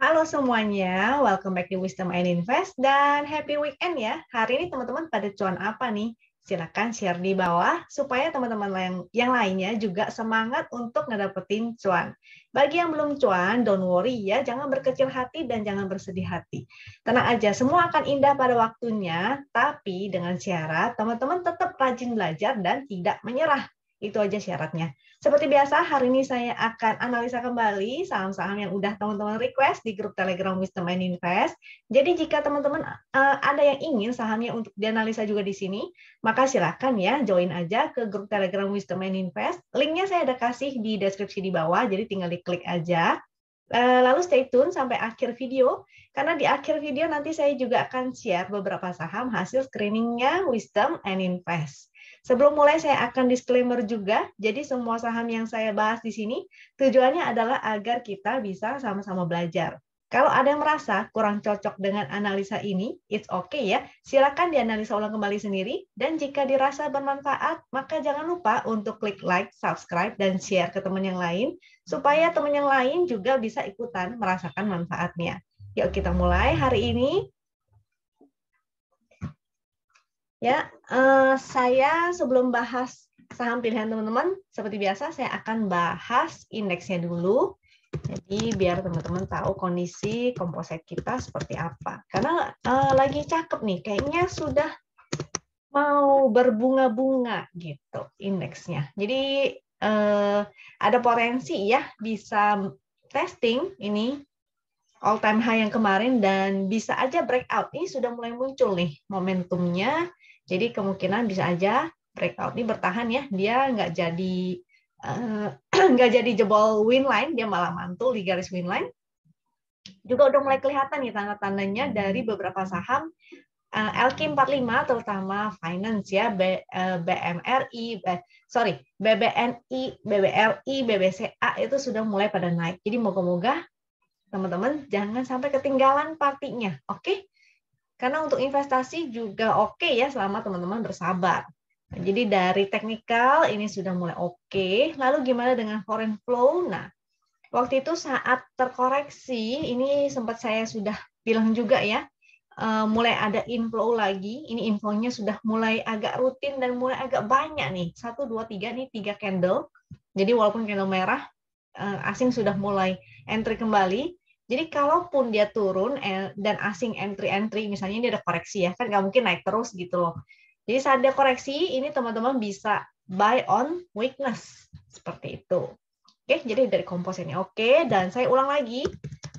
Halo semuanya, welcome back di Wisdom and Invest dan happy weekend ya. Hari ini teman-teman pada cuan apa nih? Silakan share di bawah supaya teman-teman yang lainnya juga semangat untuk ngedapetin cuan. Bagi yang belum cuan, don't worry ya, jangan berkecil hati dan jangan bersedih hati. Tenang aja, semua akan indah pada waktunya, tapi dengan syarat teman-teman tetap rajin belajar dan tidak menyerah. Itu aja syaratnya. Seperti biasa, hari ini saya akan analisa kembali saham-saham yang udah teman-teman request di grup Telegram Wisdom and Invest. Jadi jika teman-teman ada yang ingin sahamnya untuk dianalisa juga di sini, maka silakan ya join aja ke grup Telegram Wisdom and Invest. Linknya saya ada kasih di deskripsi di bawah, jadi tinggal diklik aja. Lalu stay tune sampai akhir video, karena di akhir video nanti saya juga akan share beberapa saham hasil screeningnya Wisdom and Invest. Sebelum mulai saya akan disclaimer juga, jadi semua saham yang saya bahas di sini tujuannya adalah agar kita bisa sama-sama belajar. Kalau ada yang merasa kurang cocok dengan analisa ini, it's okay ya, silakan dianalisa ulang kembali sendiri, dan jika dirasa bermanfaat, maka jangan lupa untuk klik like, subscribe, dan share ke teman yang lain, supaya teman yang lain juga bisa ikutan merasakan manfaatnya. Yuk kita mulai hari ini. Ya, saya sebelum bahas saham pilihan teman-teman, seperti biasa saya akan bahas indeksnya dulu. Jadi biar teman-teman tahu kondisi komposit kita seperti apa. Karena lagi cakep nih, kayaknya sudah mau berbunga-bunga gitu indeksnya. Jadi ada potensi ya bisa testing ini all time high yang kemarin dan bisa aja breakout. Ini sudah mulai muncul nih momentumnya. Jadi kemungkinan bisa aja breakout ini bertahan ya. Dia nggak jadi nggak jadi jebol win line, dia malah mantul di garis win line. Juga udah mulai kelihatan nih tanda-tandanya dari beberapa saham LQ45 terutama finance ya, BMRI, BBNI, BBLI, BBCA itu sudah mulai pada naik. Jadi moga-moga teman-teman jangan sampai ketinggalan partinya, oke? Karena untuk investasi juga oke ya selama teman-teman bersabar. Nah, jadi dari teknikal ini sudah mulai oke. Lalu gimana dengan foreign flow? Nah, waktu itu saat terkoreksi, ini sempat saya sudah bilang juga ya, mulai ada inflow lagi. Ini infonya sudah mulai agak rutin dan mulai agak banyak nih. 1, 2, 3 nih 3 candle. Jadi walaupun candle merah, asing sudah mulai entry kembali. Jadi kalaupun dia turun dan asing entry, misalnya ini ada koreksi ya, kan nggak mungkin naik terus gitu loh. Jadi saat dia koreksi, ini teman-teman bisa buy on weakness. Seperti itu. Oke, jadi dari kompositnya oke. Dan saya ulang lagi,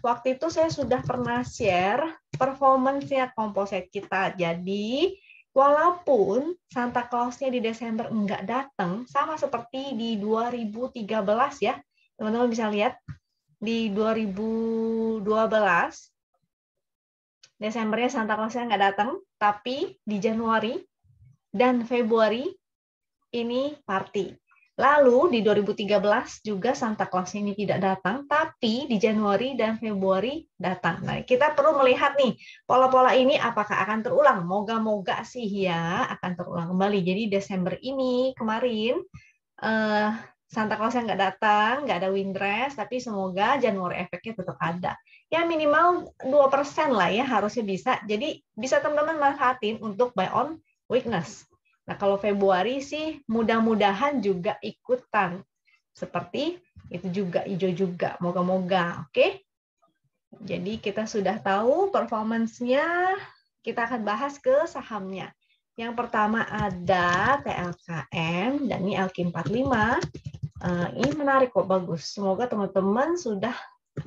waktu itu saya sudah pernah share performance-nya komposit kita. Jadi walaupun Santa Claus-nya di Desember enggak datang, sama seperti di 2013 ya, teman-teman bisa lihat di 2012 Desembernya Santa Claus-nya nggak datang, tapi di Januari dan Februari ini party. Lalu di 2013 juga Santa Claus ini tidak datang, tapi di Januari dan Februari datang. Nah, kita perlu melihat nih, pola-pola ini apakah akan terulang? Moga-moga sih ya akan terulang kembali. Jadi Desember ini kemarin Santa Claus yang nggak datang, nggak ada windrest, tapi semoga Januari efeknya tetap ada. Ya minimal 2% lah ya harusnya bisa. Jadi bisa teman-teman manfaatin untuk buy on weakness. Nah kalau Februari sih mudah-mudahan juga ikutan. Seperti itu juga, hijau juga. Moga-moga, oke? Jadi kita sudah tahu performance-nya, kita akan bahas ke sahamnya. Yang pertama ada TLKM, dan ini LQ45. Ini menarik kok, bagus. Semoga teman-teman sudah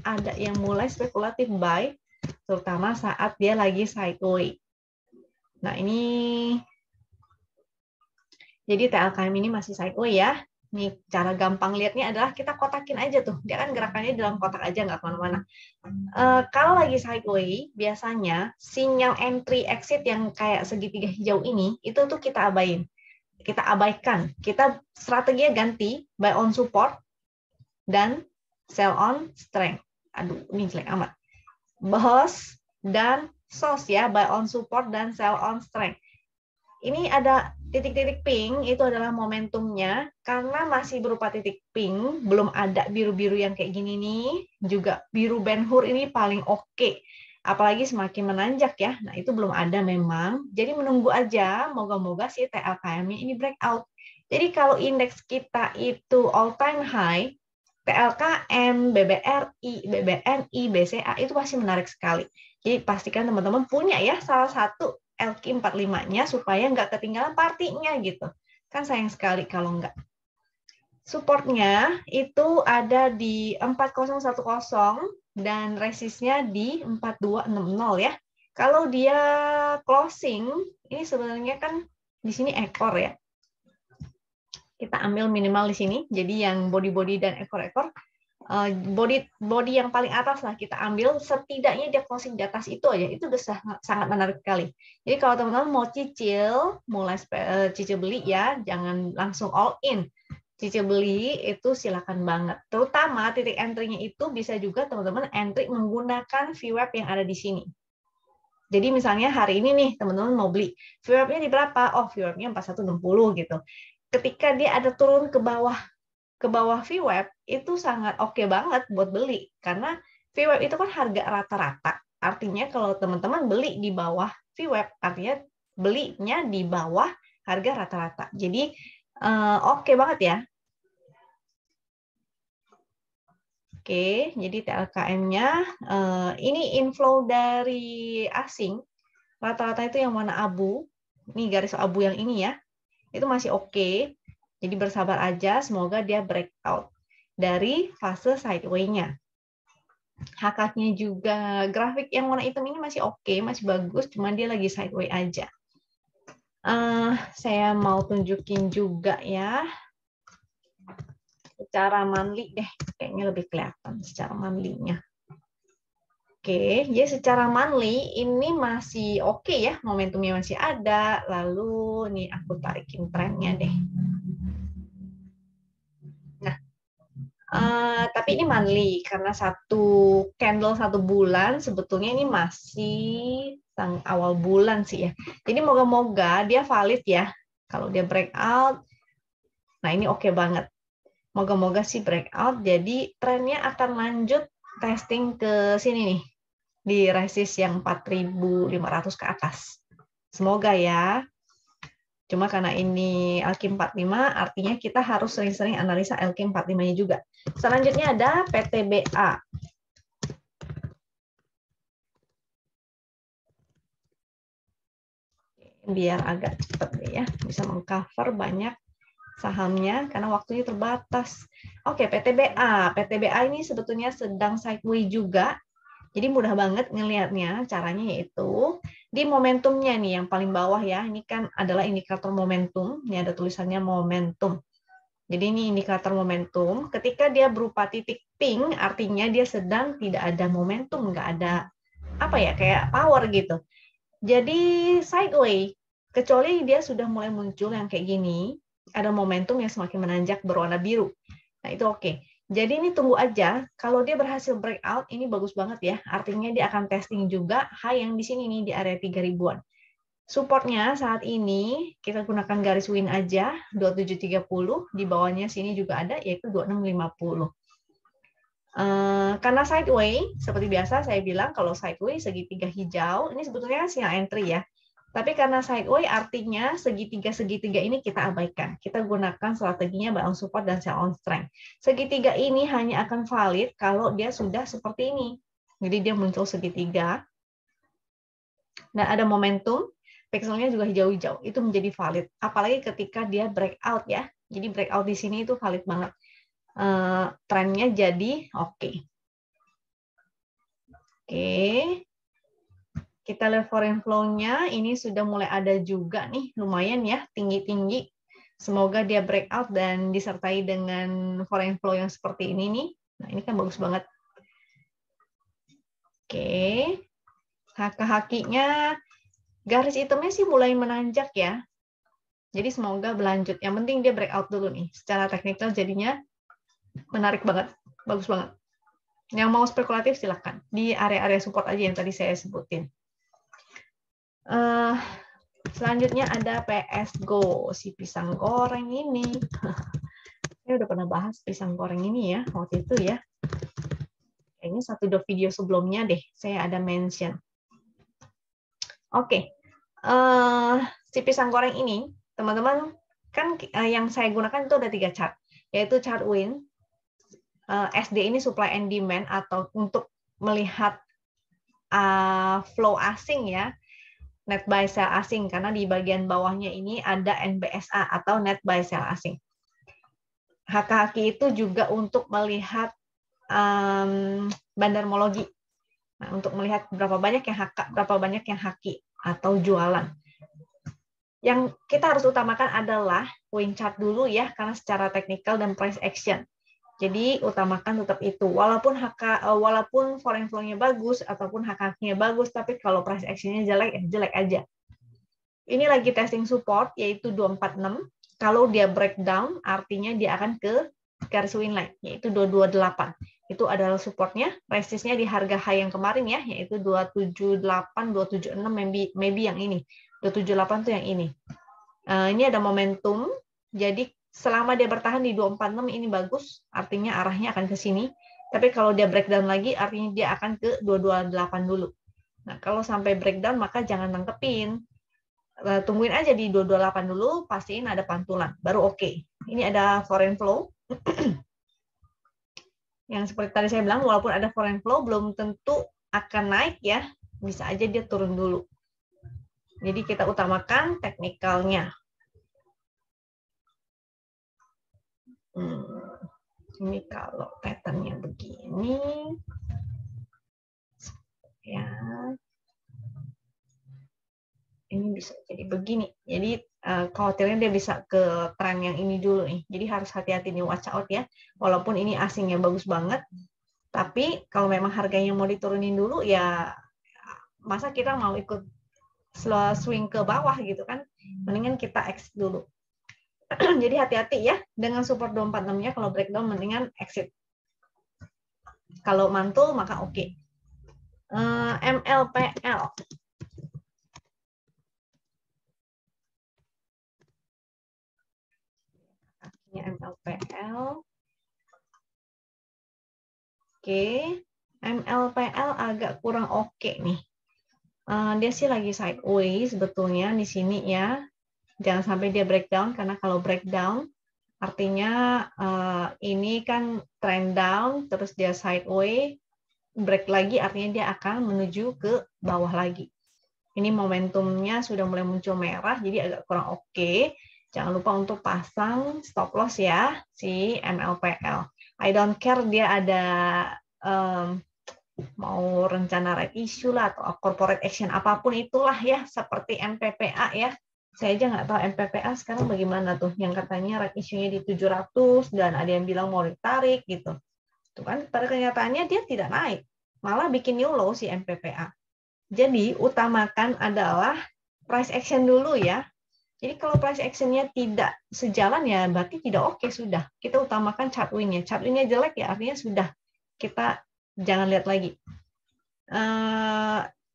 ada yang mulai spekulatif buy, terutama saat dia lagi sideways. Nah ini, jadi TLKM ini masih sideways ya. Nih cara gampang lihatnya adalah kita kotakin aja tuh. Dia kan gerakannya dalam kotak aja, nggak kemana-mana. Kalau lagi sideways, biasanya sinyal entry exit yang kayak segitiga hijau ini, itu tuh kita abain. Kita abaikan. Kita strateginya ganti, buy on support, dan sell on strength. Aduh, ini jelek amat. BOS dan SOS ya, buy on support dan sell on strength. ini ada titik-titik pink, itu adalah momentumnya. Karena masih berupa titik pink, belum ada biru-biru yang kayak gini nih. Juga biru Ben Hur ini paling oke. Apalagi semakin menanjak ya. Nah, itu belum ada memang. Jadi menunggu aja, moga-moga si TLKM-nya ini breakout. Jadi kalau indeks kita itu all time high, TLKM, BBRI, BBNI, BCA itu pasti menarik sekali. Jadi pastikan teman-teman punya ya salah satu LQ45-nya supaya nggak ketinggalan partinya gitu. Kan sayang sekali kalau nggak. Supportnya itu ada di 4010 dan resistnya di 4260 ya. Kalau dia closing, ini sebenarnya kan di sini ekor ya. Kita ambil minimal di sini, jadi yang body-body dan ekor-ekor. Body yang paling atas lah kita ambil, setidaknya dia closing di atas itu aja, itu udah sangat menarik sekali. Jadi kalau teman-teman mau cicil, mulai cicil beli ya, jangan langsung all in. Cicil beli itu silakan banget. Terutama titik entry-nya itu bisa juga teman-teman entry menggunakan VWAP yang ada di sini. Jadi misalnya hari ini nih teman-teman mau beli, VWAP-nya di berapa? Oh, VWAP-nya 4160 gitu. Ketika dia ada turun ke bawah VWAP itu sangat oke banget buat beli karena VWAP itu kan harga rata-rata. Artinya kalau teman-teman beli di bawah VWAP artinya belinya di bawah harga rata-rata. Jadi oke banget ya. Oke, jadi TLKM-nya ini inflow dari asing. Rata-rata itu yang warna abu. Ini garis abu yang ini ya. Itu masih oke. Jadi bersabar aja, semoga dia breakout dari fase sideway-nya. HK-nya juga, grafik yang warna hitam ini masih oke, masih bagus, cuma dia lagi sideway aja. Saya mau tunjukin juga ya, secara monthly deh, kayaknya lebih kelihatan secara monthly-nya. Oke, jadi secara monthly ini masih oke ya, momentumnya masih ada. Lalu nih aku tarikin trennya deh. Nah, tapi ini monthly karena satu candle 1 bulan sebetulnya ini masih awal bulan sih ya. Jadi moga-moga dia valid ya. Kalau dia breakout, nah ini oke banget. Moga-moga sih breakout. Jadi trennya akan lanjut testing ke sini nih di resist yang 4.500 ke atas. Semoga ya. Cuma karena ini LQ45, artinya kita harus sering-sering analisa LQ45-nya juga. Selanjutnya ada PTBA. Biar agak cepat ya, bisa mengcover banyak sahamnya karena waktunya terbatas. Oke, PTBA. PTBA ini sebetulnya sedang sideways juga. Jadi mudah banget ngelihatnya, caranya yaitu di momentumnya nih yang paling bawah ya. Ini kan adalah indikator momentum. Ini ada tulisannya momentum. Jadi ini indikator momentum. Ketika dia berupa titik pink, artinya dia sedang tidak ada momentum, nggak ada apa ya kayak power gitu. Jadi sideways, kecuali dia sudah mulai muncul yang kayak gini, ada momentum yang semakin menanjak berwarna biru. Nah itu oke. Jadi ini tunggu aja, kalau dia berhasil breakout, ini bagus banget ya. Artinya dia akan testing juga high yang di sini nih, di area 3.000-an. Supportnya saat ini, kita gunakan garis win aja, 2730. Di bawahnya sini juga ada, yaitu 2650. Karena sideways, seperti biasa saya bilang, kalau sideways segitiga hijau, ini sebetulnya sinyal entry ya. Tapi karena sideways artinya segitiga-segitiga ini kita abaikan. Kita gunakan strateginya buy on support dan sell on strength. Segitiga ini hanya akan valid kalau dia sudah seperti ini. Jadi dia muncul segitiga. Dan ada momentum, pixelnya juga hijau-hijau. Itu menjadi valid. Apalagi ketika dia breakout ya. Jadi breakout di sini itu valid banget. Trennya jadi oke. Oke. Kita lihat foreign flow-nya, ini sudah mulai ada juga nih, lumayan ya, tinggi-tinggi. Semoga dia breakout dan disertai dengan foreign flow yang seperti ini nih. Nah, ini kan bagus banget. Oke. Haki-hakinya, garis hitamnya sih mulai menanjak ya. Jadi semoga berlanjut. Yang penting dia breakout dulu nih. Secara teknikal jadinya menarik banget. Bagus banget. Yang mau spekulatif silakan. Di area-area support aja yang tadi saya sebutin. Selanjutnya ada PS Go, si pisang goreng ini. Saya udah pernah bahas pisang goreng ini ya, waktu itu ya. Kayaknya satu dua video sebelumnya deh, saya ada mention. Oke, si pisang goreng ini, teman-teman, kan yang saya gunakan itu ada 3 chart, yaitu chart WIN, SD ini supply and demand, atau untuk melihat flow asing ya, net buy sell asing, karena di bagian bawahnya ini ada NBSA atau net buy sell asing. HKHQ itu juga untuk melihat bandarmologi. Nah, untuk melihat berapa banyak yang HK, berapa banyak yang haki atau jualan. Yang kita harus utamakan adalah win chart dulu ya, karena secara teknikal dan price action. Jadi utamakan tetap itu. Walaupun foreign flow-nya bagus ataupun HKHQ-nya bagus, tapi kalau price action-nya jelek, jelek aja. Ini lagi testing support yaitu 246. Kalau dia breakdown, artinya dia akan ke garis win line, yaitu 228. Itu adalah supportnya. Resistnya di harga high yang kemarin ya, yaitu 278, 276, maybe yang ini. 278 itu yang ini. Ini ada momentum. Jadi selama dia bertahan di 246 ini bagus, artinya arahnya akan ke sini. Tapi kalau dia breakdown lagi, artinya dia akan ke 228 dulu. Nah, kalau sampai breakdown, maka jangan nangkepin. Tungguin aja di 228 dulu, pastiin ada pantulan, baru oke. Ini ada foreign flow. Yang seperti tadi saya bilang, walaupun ada foreign flow, belum tentu akan naik ya. Bisa aja dia turun dulu. Jadi kita utamakan teknikalnya. Ini kalau patternnya begini, ya, ini bisa jadi begini. Jadi khawatirnya dia bisa ke tren yang ini dulu nih. Jadi harus hati-hati nih, watch out ya. Walaupun ini asingnya bagus banget, tapi kalau memang harganya mau diturunin dulu ya, masa kita mau ikut slow swing ke bawah gitu kan? Mendingan kita exit dulu. Jadi hati-hati ya dengan support 246-nya, kalau breakdown mendingan exit. Kalau mantul maka oke. MLPL. MLPL. Oke, MLPL agak kurang oke nih. Dia sih lagi sideways sebetulnya di sini ya. Jangan sampai dia breakdown, karena kalau breakdown artinya ini kan trend down, terus dia sideways, break lagi artinya dia akan menuju ke bawah lagi. Ini momentumnya sudah mulai muncul merah, jadi agak kurang oke. Jangan lupa untuk pasang stop loss ya, si MLPL. I don't care dia ada mau rencana right issue lah atau corporate action apapun itulah ya, seperti MPPA ya. Saya aja nggak tahu MPPA sekarang bagaimana tuh, yang katanya right issue-nya di 700 dan ada yang bilang mau ditarik gitu. Tuh kan pada kenyataannya dia tidak naik, malah bikin new low si MPPA. Jadi utamakan adalah price action dulu ya. Jadi kalau price action-nya tidak sejalan ya berarti tidak oke sudah. Kita utamakan chart win-nya. Chart win-nya jelek ya artinya sudah. Kita jangan lihat lagi.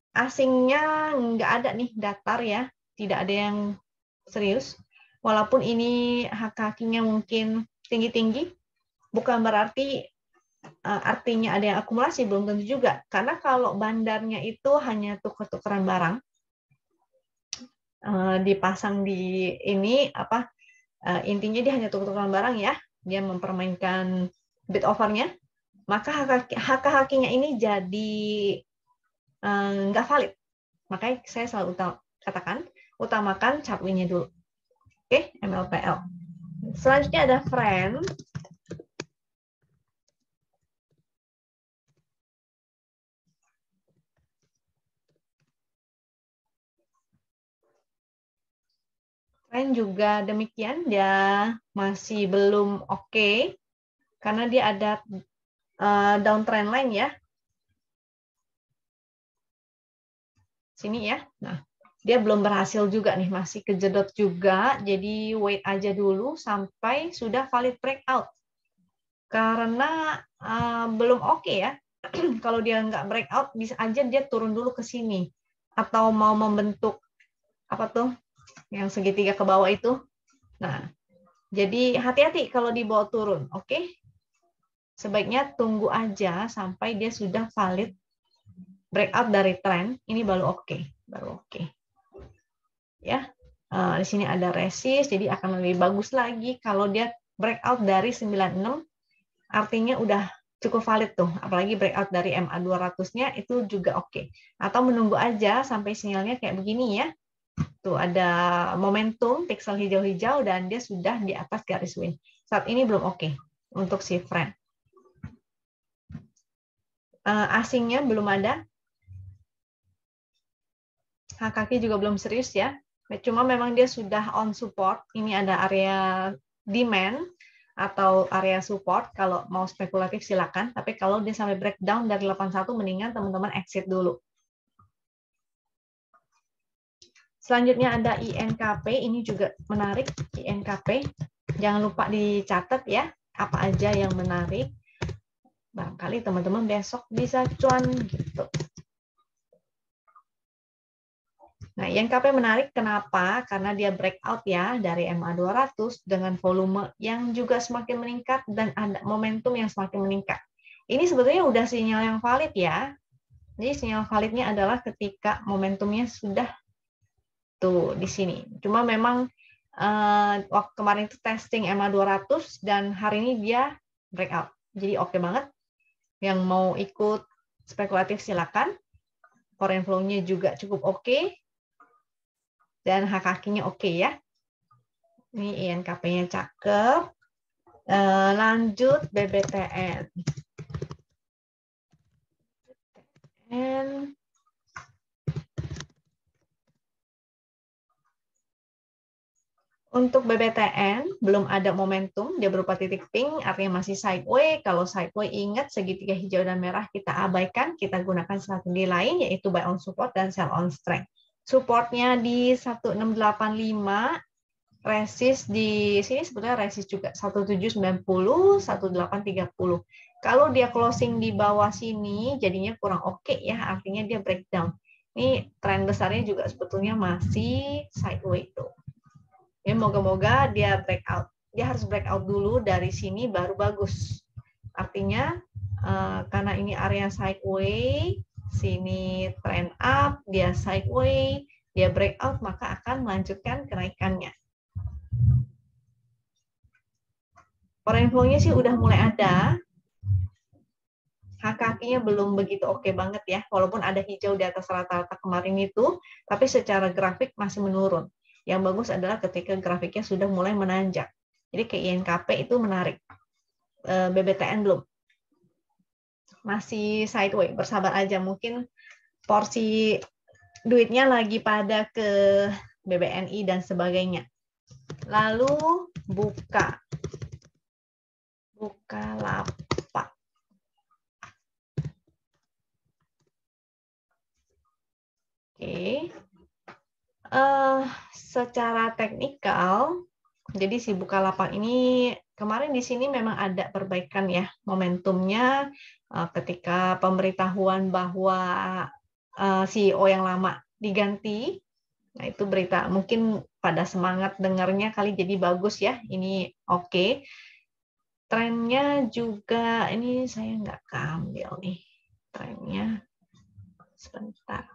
Asingnya nggak ada nih, datar ya. Tidak ada yang serius. Walaupun ini HKHQ-nya mungkin tinggi-tinggi, bukan berarti artinya ada yang akumulasi, belum tentu juga. Karena kalau bandarnya itu hanya tuker-tukeran barang, dipasang di ini apa, intinya dia hanya tuker-tukeran barang ya, dia mempermainkan bid offer-nya, maka HKHQ-nya ini jadi nggak valid. Makanya saya selalu katakan utamakan chart win-nya dulu. Oke, MLPL. Selanjutnya ada friend. Friend juga demikian, dia masih belum oke, karena dia ada downtrend line ya. Sini ya. Nah, dia belum berhasil juga nih, masih kejedot juga. Jadi wait aja dulu sampai sudah valid breakout. Karena belum oke ya. Kalau dia nggak breakout, bisa aja dia turun dulu ke sini. Atau mau membentuk Apa tuh? Yang segitiga ke bawah itu. Nah, jadi hati-hati kalau dibawa turun, oke? Sebaiknya tunggu aja sampai dia sudah valid breakout dari trend, ini baru oke. Ya. Di sini ada resist, jadi akan lebih bagus lagi kalau dia breakout dari 96, artinya udah cukup valid tuh, apalagi breakout dari MA 200-nya itu juga oke. Atau menunggu aja sampai sinyalnya kayak begini ya. Tuh ada momentum pixel hijau-hijau dan dia sudah di atas garis win. Saat ini belum oke untuk si friend. Asingnya belum ada. HKK juga belum serius ya. Cuma memang dia sudah on support. Ini ada area demand atau area support. Kalau mau spekulatif silakan. Tapi kalau dia sampai breakdown dari 81, mendingan teman-teman exit dulu. Selanjutnya ada INKP. Ini juga menarik. INKP. Jangan lupa dicatat ya. Apa aja yang menarik. Barangkali teman-teman besok bisa cuan gitu. Nah, INKP menarik kenapa? Karena dia breakout ya dari MA 200 dengan volume yang juga semakin meningkat dan ada momentum yang semakin meningkat. Ini sebetulnya udah sinyal yang valid ya. Jadi sinyal validnya adalah ketika momentumnya sudah tuh di sini. Cuma memang waktu kemarin itu testing MA 200 dan hari ini dia breakout. Jadi oke banget. Yang mau ikut spekulatif silakan. Foreign flow-nya juga cukup oke. Dan HKK-nya oke ya. Ini INKP-nya cakep. Lanjut BBTN. Untuk BBTN, belum ada momentum, dia berupa titik pink, artinya masih sideway. Kalau sideway, ingat segitiga hijau dan merah kita abaikan, kita gunakan strategi lain, yaitu buy on support dan sell on strength. Supportnya di 1685, resist di sini sebetulnya resist juga 1790, 1830. Kalau dia closing di bawah sini jadinya kurang oke ya, artinya dia breakdown. Ini tren besarnya juga sebetulnya masih sideways tuh. Ya moga-moga dia breakout. Dia harus breakout dulu dari sini baru bagus. Artinya karena ini area sideways, sini trend up, dia sideways, dia breakout, maka akan melanjutkan kenaikannya. Foreign flow-nya sih udah mulai ada. HKK-nya belum begitu oke banget ya. Walaupun ada hijau di atas rata-rata kemarin itu, tapi secara grafik masih menurun. Yang bagus adalah ketika grafiknya sudah mulai menanjak. Jadi ke INKP itu menarik. BBTN belum. Masih sideways, bersabar aja. Mungkin porsi duitnya lagi pada ke BBNI dan sebagainya. Lalu Bukalapak. Oke. Secara teknikal, jadi si Bukalapak ini kemarin di sini memang ada perbaikan ya momentumnya ketika pemberitahuan bahwa CEO yang lama diganti. Nah, itu berita mungkin pada semangat dengarnya kali jadi bagus ya. Ini oke. Trennya juga ini saya nggak keambil nih trennya. Sebentar.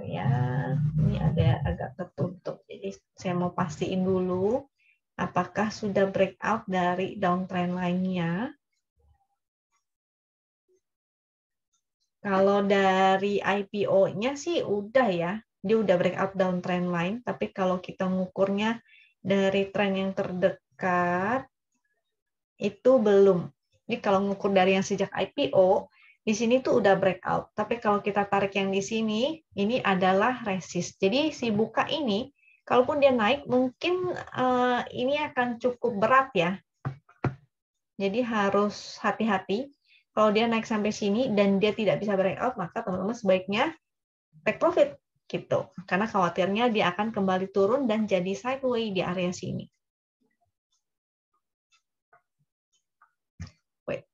Ya, ini ada agak tertutup. Jadi saya mau pastiin dulu apakah sudah breakout dari downtrend lainnya. Kalau dari IPO-nya sih udah ya, dia udah breakout downtrend line. Tapi kalau kita ngukurnya dari tren yang terdekat itu belum. Jadi kalau ngukur dari yang sejak IPO, di sini tuh udah breakout. Tapi kalau kita tarik yang di sini, ini adalah resist. Jadi si buka ini, kalaupun dia naik, mungkin ini akan cukup berat ya. Jadi harus hati-hati. Kalau dia naik sampai sini dan dia tidak bisa breakout, maka teman-teman sebaiknya take profit gitu. Karena khawatirnya dia akan kembali turun dan jadi sideways di area sini.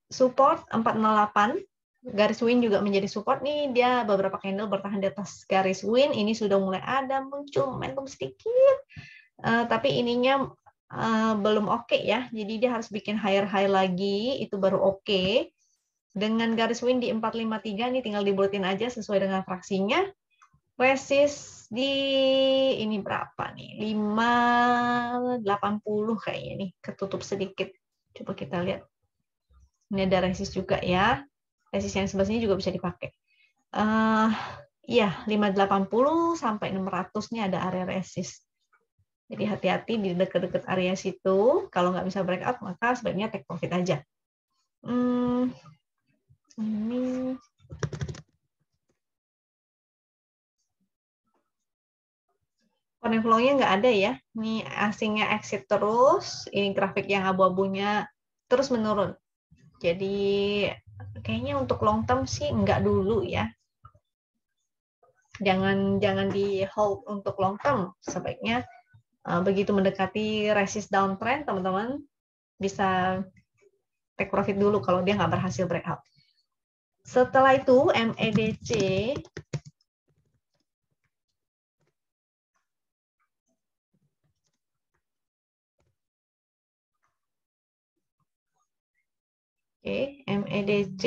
Support 408. Garis win juga menjadi support nih, dia beberapa candle bertahan di atas garis win, ini sudah mulai ada muncul momentum sedikit, tapi ininya belum oke ya, jadi dia harus bikin higher high lagi, itu baru oke. Dengan garis win di 453 nih tinggal dibulatin aja sesuai dengan fraksinya. Resist di ini berapa nih? 580 kayaknya nih, ketutup sedikit. Coba kita lihat. Ini ada resist juga ya. Resist yang sebelah sini juga bisa dipakai. Iya, 580 sampai 600 nih ada area resist. Jadi hati-hati di dekat-dekat area situ. Kalau nggak bisa breakout, maka sebaiknya take profit aja. Ini Foreign flow-nya nggak ada ya. Ini asingnya exit terus. Ini grafik yang abu-abunya terus menurun. Jadi kayaknya untuk long term sih nggak dulu ya. Jangan di hold untuk long term. Sebaiknya begitu mendekati resist downtrend, teman-teman bisa take profit dulu kalau dia nggak berhasil breakout. Setelah itu MEDC MEDC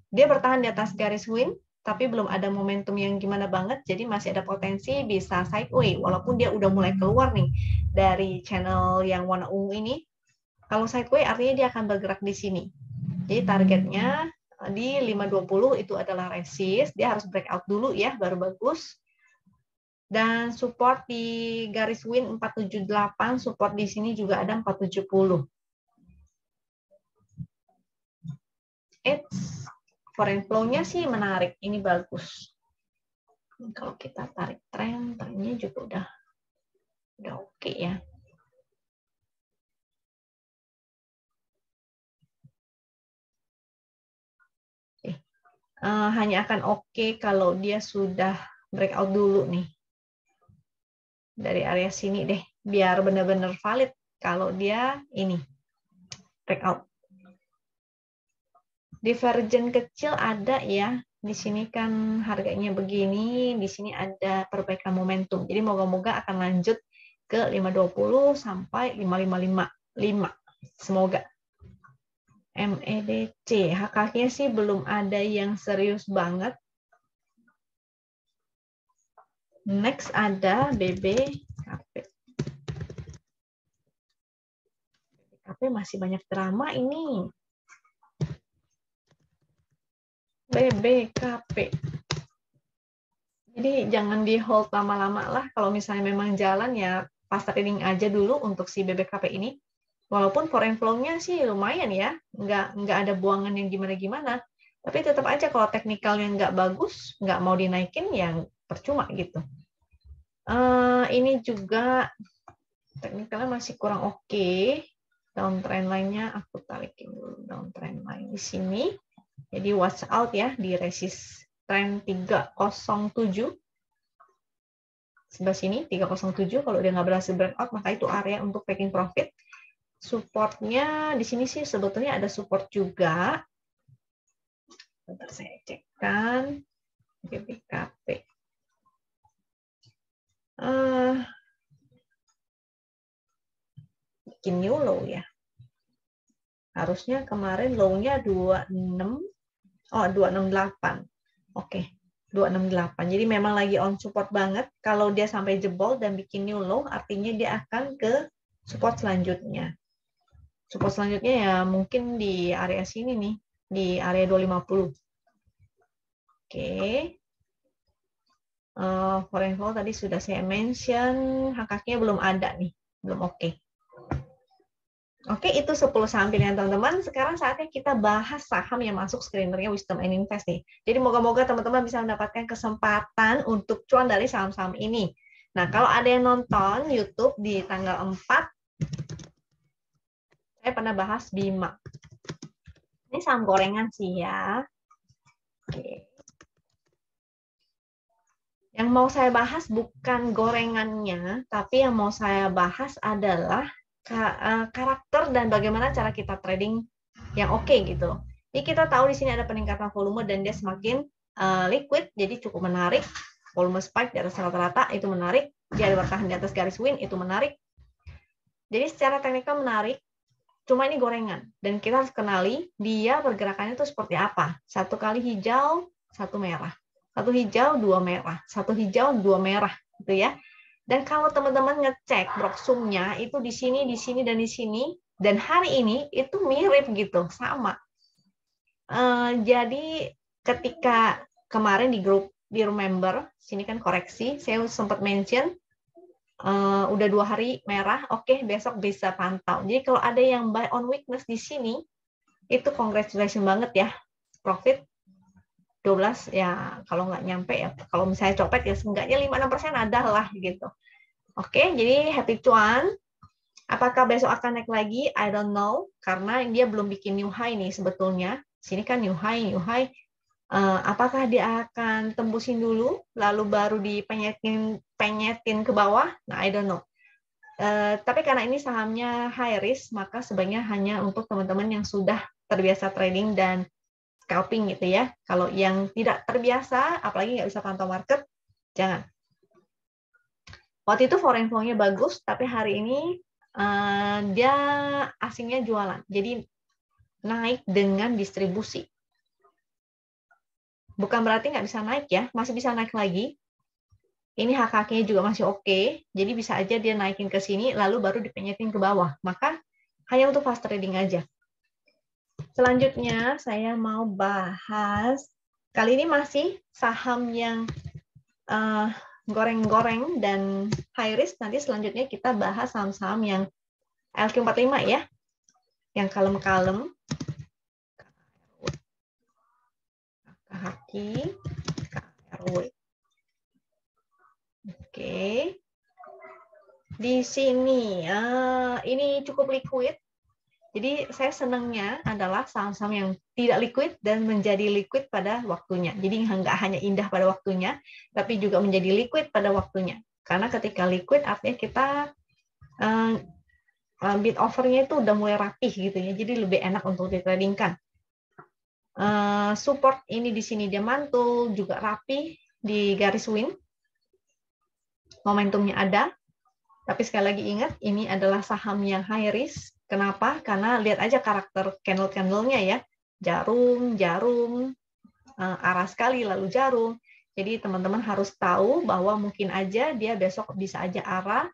dia bertahan di atas garis win, tapi belum ada momentum yang gimana banget, jadi masih ada potensi bisa sideways, walaupun dia udah mulai keluar nih dari channel yang warna ungu ini. Kalau sideways artinya dia akan bergerak di sini. Jadi targetnya di 520 itu adalah resist, dia harus breakout dulu ya, baru bagus. Dan support di garis win 478, support di sini juga ada 470. Foreign flow-nya sih menarik, ini bagus. Kalau kita tarik trennya juga udah oke ya. Hanya akan oke kalau dia sudah breakout dulu nih. Dari area sini deh, biar benar-benar valid kalau dia ini breakout. Divergen kecil ada ya. Di sini kan harganya begini, di sini ada perbaikan momentum. Jadi moga-moga akan lanjut ke 520 sampai 5555. Semoga. MEDC, HKK-nya sih belum ada yang serius banget. Next ada BBKP. BBKP masih banyak drama ini. BBKP. Jadi jangan di hold lama-lama lah. Kalau misalnya memang jalan ya pas trading aja dulu untuk si BBKP ini. Walaupun foreign flow-nya sih lumayan ya. Nggak ada buangan yang gimana-gimana. Tapi tetap aja kalau teknikalnya nggak bagus, nggak mau dinaikin, yang percuma gitu. Ini juga teknikalnya masih kurang oke. Downtrend line-nya aku tarikin dulu downtrend line di sini. Jadi watch out ya di resist trend 307. Sebelah sini 307, kalau dia nggak berhasil breakout maka itu area untuk taking profit. Supportnya di sini sih sebetulnya ada support juga. Bentar saya cekkan BBKP. Bikin new low ya. Harusnya kemarin low-nya 268. Oke, 268. Jadi memang lagi on support banget. Kalau dia sampai jebol dan bikin new low, artinya dia akan ke support selanjutnya. Support selanjutnya ya mungkin di area sini nih, di area 250. Oke. Foreign flow tadi sudah saya mention, HKK-nya belum ada nih, belum oke. Oke, itu 10 saham pilihan teman-teman. Sekarang saatnya kita bahas saham yang masuk screener-nya Wisdom and Invest nih. Jadi moga-moga teman-teman bisa mendapatkan kesempatan untuk cuan dari saham-saham ini. Nah, kalau ada yang nonton YouTube di tanggal 4, saya pernah bahas Bima. Ini saham gorengan sih ya. Oke. Yang mau saya bahas bukan gorengannya, tapi yang mau saya bahas adalah karakter dan bagaimana cara kita trading yang oke gitu. Jadi kita tahu di sini ada peningkatan volume dan dia semakin liquid, jadi cukup menarik. Volume spike di atas rata-rata itu menarik, dia bertahan di atas garis win itu menarik. Jadi secara teknikal menarik, cuma ini gorengan dan kita harus kenali dia pergerakannya itu seperti apa. Satu kali hijau, satu merah. Satu hijau, dua merah. Satu hijau, dua merah, gitu ya. Dan kalau teman-teman ngecek broksumnya itu di sini, dan di sini, dan hari ini itu mirip gitu, sama. Jadi ketika kemarin di grup di Remember, sini kan koreksi, saya sempat mention udah 2 hari merah, oke, besok bisa pantau. Jadi kalau ada yang buy on weakness di sini, itu congratulations banget ya, profit 12 ya, kalau nggak nyampe ya, kalau misalnya copet ya seenggaknya 5-6% ada lah gitu. Oke, jadi happy cuan. Apakah besok akan naik lagi? I don't know, karena dia belum bikin new high nih sebetulnya. Sini kan new high. Apakah dia akan tembusin dulu, lalu baru penyetin ke bawah? Nah, I don't know. Tapi karena ini sahamnya high risk, maka sebaiknya hanya untuk teman-teman yang sudah terbiasa trading dan scalping gitu ya. Kalau yang tidak terbiasa, apalagi nggak bisa pantau market, jangan. Waktu itu foreign flow-nya bagus, tapi hari ini dia asingnya jualan. Jadi naik dengan distribusi. Bukan berarti nggak bisa naik ya, masih bisa naik lagi. Ini HKK-nya juga masih oke, jadi bisa aja dia naikin ke sini, lalu baru dipenyetin ke bawah. Maka hanya untuk fast trading aja. Selanjutnya saya mau bahas, kali ini masih saham yang goreng-goreng dan high risk. Nanti selanjutnya kita bahas saham-saham yang LQ45 ya, yang kalem-kalem. KHQ, KRW. Oke. Di sini, ini cukup liquid. Jadi saya senangnya adalah saham-saham yang tidak liquid dan menjadi liquid pada waktunya. Jadi nggak hanya indah pada waktunya, tapi juga menjadi liquid pada waktunya. Karena ketika liquid artinya kita bid offer-nya itu udah mulai rapih gitu ya. Jadi lebih enak untuk ditradingkan. Support ini di sini dia mantul, juga rapih di garis win. Momentumnya ada, tapi sekali lagi ingat, ini adalah saham yang high risk. Kenapa? Karena lihat aja karakter candle-candlenya ya, jarum, arah sekali, lalu jarum. Jadi teman-teman harus tahu bahwa mungkin aja dia besok bisa aja arah,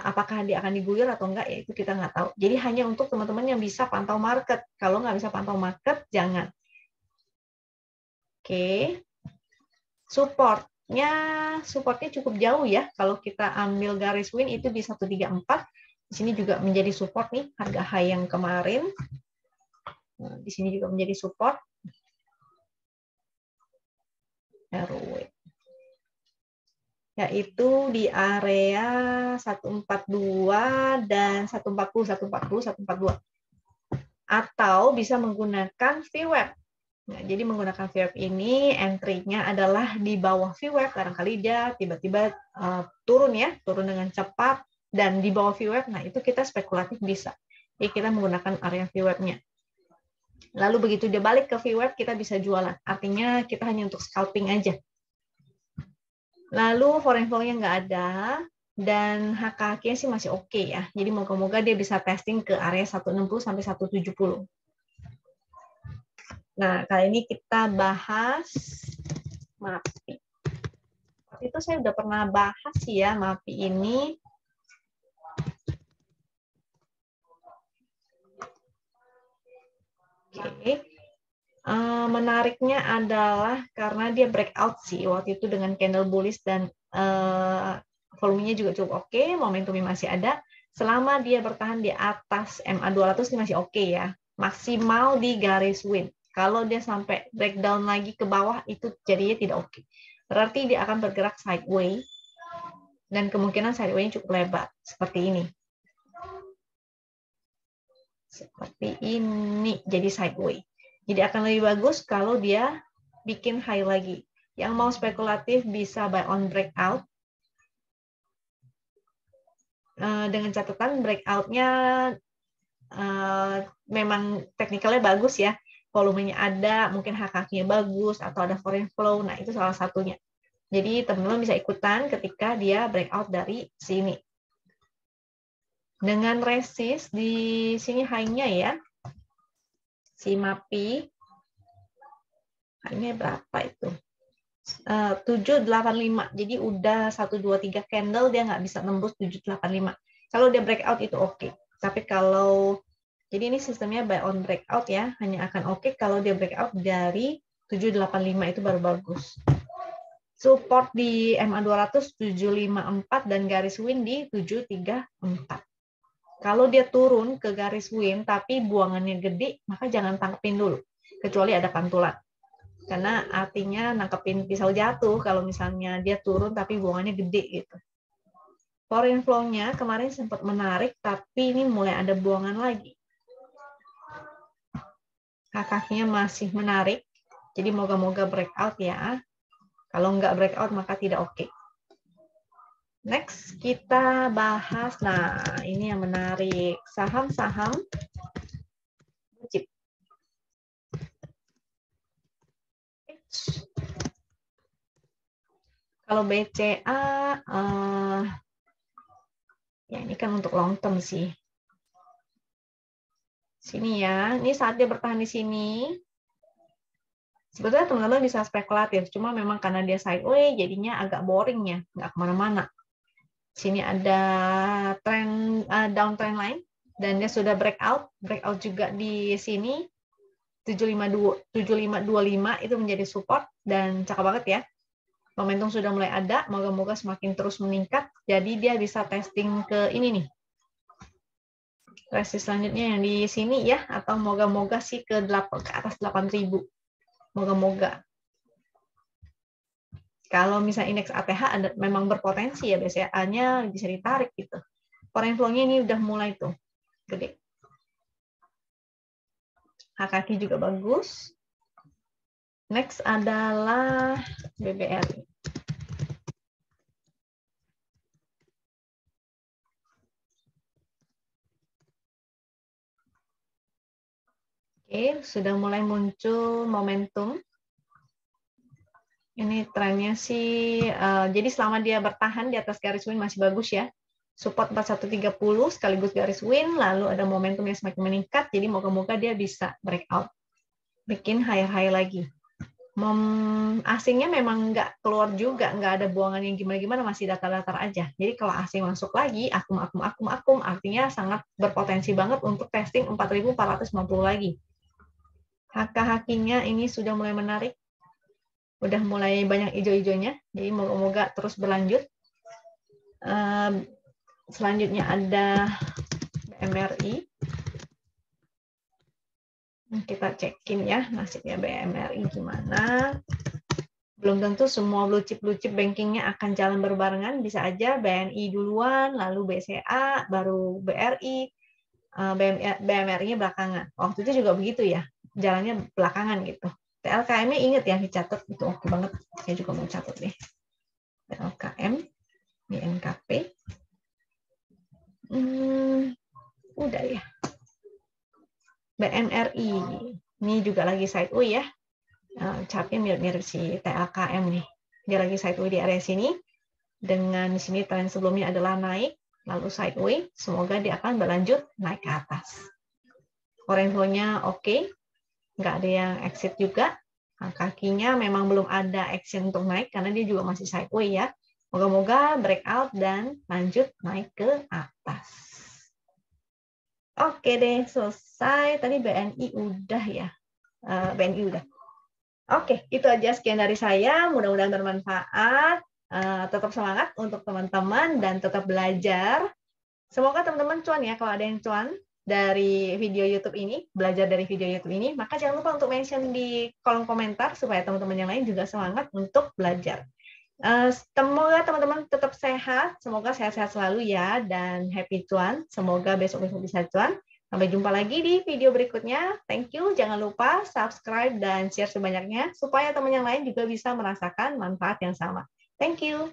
apakah dia akan diguyur atau enggak, ya itu kita nggak tahu. Jadi hanya untuk teman-teman yang bisa pantau market. Kalau nggak bisa pantau market, jangan. Oke. Supportnya cukup jauh ya. Kalau kita ambil garis win itu di 134. Di sini juga menjadi support nih, harga high yang kemarin. Nah, di sini juga menjadi support. RW. Yaitu di area 142 dan 140, 142. Atau bisa menggunakan VWAP. Nah, jadi menggunakan VWAP ini, entry-nya adalah di bawah VWAP. Barangkali dia tiba-tiba turun ya, turun dengan cepat, dan di bawah VWAP, nah itu kita spekulatif bisa. Jadi kita menggunakan area VWAP-nya. Lalu begitu dia balik ke VWAP, kita bisa jualan. Artinya kita hanya untuk scalping aja. Lalu foreign flow-nya nggak ada, dan HKK-nya sih masih oke ya. Jadi moga-moga dia bisa testing ke area 160 sampai 170. Nah, kali ini kita bahas MAPI. Waktu itu saya udah pernah bahas ya MAPI ini. Oke. Menariknya adalah karena dia breakout sih waktu itu dengan candle bullish dan volumenya juga cukup oke, momentumnya masih ada. Selama dia bertahan di atas MA200 ini masih oke ya. Maksimal di garis win. Kalau dia sampai breakdown lagi ke bawah, itu jadinya tidak oke. Berarti dia akan bergerak sideways, dan kemungkinan sideways-nya cukup lebar, seperti ini. Seperti ini, jadi sideways. Jadi akan lebih bagus kalau dia bikin high lagi. Yang mau spekulatif bisa buy on breakout. Dengan catatan breakout-nya memang teknikalnya bagus ya, volumenya ada, mungkin hak-haknya bagus, atau ada foreign flow, nah itu salah satunya. Jadi teman-teman bisa ikutan ketika dia breakout dari sini. Dengan resist di sini high-nya ya, si MAPI, high-nya berapa itu? 785, jadi udah 1, 2, 3 candle dia nggak bisa nembus 785. Kalau dia breakout itu oke. Tapi kalau, jadi ini sistemnya buy on breakout ya, hanya akan oke kalau dia breakout dari 785 itu baru bagus. Support di MA200 754 dan garis win di 734. Kalau dia turun ke garis win tapi buangannya gede, maka jangan tangkepin dulu, kecuali ada pantulan. Karena artinya nangkepin pisau jatuh kalau misalnya dia turun tapi buangannya gede gitu. Foreign flow-nya kemarin sempat menarik, tapi ini mulai ada buangan lagi. Kakaknya masih menarik, jadi moga-moga breakout ya. Kalau nggak breakout maka tidak oke. Next, kita bahas, nah ini yang menarik, saham-saham chip. Kalau BCA, ya ini kan untuk long term sih. Sini ya, ini saat dia bertahan di sini. Sebetulnya teman-teman bisa spekulatif, cuma memang karena dia sideways, jadinya agak boring ya, nggak kemana-mana. Sini ada trend downtrend line dan dia sudah breakout juga di sini 7525 itu menjadi support dan cakep banget ya. Momentum sudah mulai ada, moga-moga semakin terus meningkat. Jadi dia bisa testing ke ini nih. Resist selanjutnya yang di sini ya, atau moga-moga sih ke atas 8.000. Moga-moga. Kalau misalnya indeks ATH ada, memang berpotensi ya, BCA-nya bisa ditarik gitu. Foreign flow-nya ini udah mulai tuh, gede. HKQ juga bagus. Next adalah BBRI. Oke, sudah mulai muncul momentum. Ini trennya sih, jadi selama dia bertahan di atas garis win masih bagus ya. Support 4130 sekaligus garis win, lalu ada momentum yang semakin meningkat, jadi moga-moga dia bisa breakout. Bikin high-high lagi. Asingnya memang nggak keluar juga, nggak ada buangan yang gimana-gimana, masih datar-datar aja. Jadi kalau asing masuk lagi, akum, artinya sangat berpotensi banget untuk testing 4.450 lagi. HK-HK-nya ini sudah mulai menarik. Udah mulai banyak hijau-hijaunya, jadi moga-moga terus berlanjut. Selanjutnya ada BMRI. Kita cekin ya nasibnya BMRI gimana. Belum tentu semua blue chip bankingnya akan jalan berbarengan, bisa aja BNI duluan, lalu BCA, baru BRI, BMRI-nya belakangan. Waktu itu juga begitu ya, jalannya belakangan gitu. TLKM-nya inget ya, dicatat, itu oke banget. Saya juga mau catat deh. TLKM, BNKP. Udah ya. BMRI, ini juga lagi sideways ya. Chartnya mirip-mirip si TLKM nih. Dia lagi sideways di area sini. Dengan di sini tren sebelumnya adalah naik, lalu sideways. Semoga dia akan berlanjut naik ke atas. Foreign flow-nya oke. Nggak ada yang exit juga. Kakinya memang belum ada action untuk naik karena dia juga masih sideways ya. Moga-moga breakout dan lanjut naik ke atas. Oke deh, selesai. Tadi BNI udah ya. BNI udah. Oke, itu aja sekian dari saya. Mudah-mudahan bermanfaat. Tetap semangat untuk teman-teman dan tetap belajar. Semoga teman-teman cuan ya. Kalau ada yang cuan dari video YouTube ini, belajar dari video YouTube ini, maka jangan lupa untuk mention di kolom komentar supaya teman-teman yang lain juga semangat untuk belajar. Semoga teman-teman tetap sehat, semoga sehat-sehat selalu ya, dan happy cuan. Semoga besok-besok bisa cuan. Sampai jumpa lagi di video berikutnya. Thank you, jangan lupa subscribe dan share sebanyaknya supaya teman yang lain juga bisa merasakan manfaat yang sama. Thank you.